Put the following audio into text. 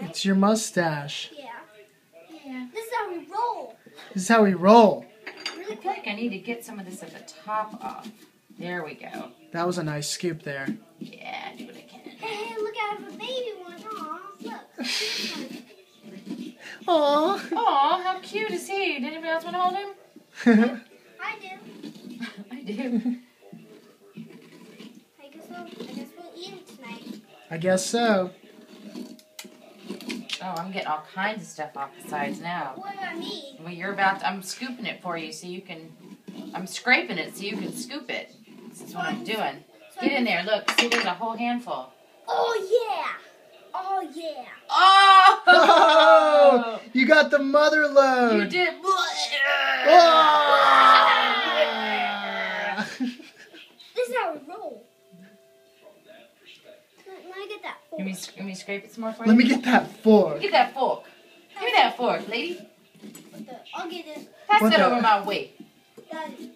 It's your mustache. Yeah. This is how we roll. This is how we roll. I feel like I need to get some of this at the top off. There we go. That was a nice scoop there. Yeah, do what I can. Hey, look, I have a baby one. Aw, look. Aww. Aw, how cute is he? Did anybody else want to hold him? I do. I do. I guess we'll eat it tonight. I guess so. Oh, I'm getting all kinds of stuff off the sides now. What about me? Well, you're about to, I'm scooping it for you so you can, I'm scraping it so you can scoop it. This is what I'm doing. Get in there, look, see there's a whole handful. Oh, yeah. Oh, yeah. Oh! Oh! You got the mother load. You did. Oh! This is how we roll. Let me get that fork. Let me scrape it some more for you? Let me get that fork. Get that fork. Give me that fork, lady. I'll get it. Pass What that the- over my way. Daddy.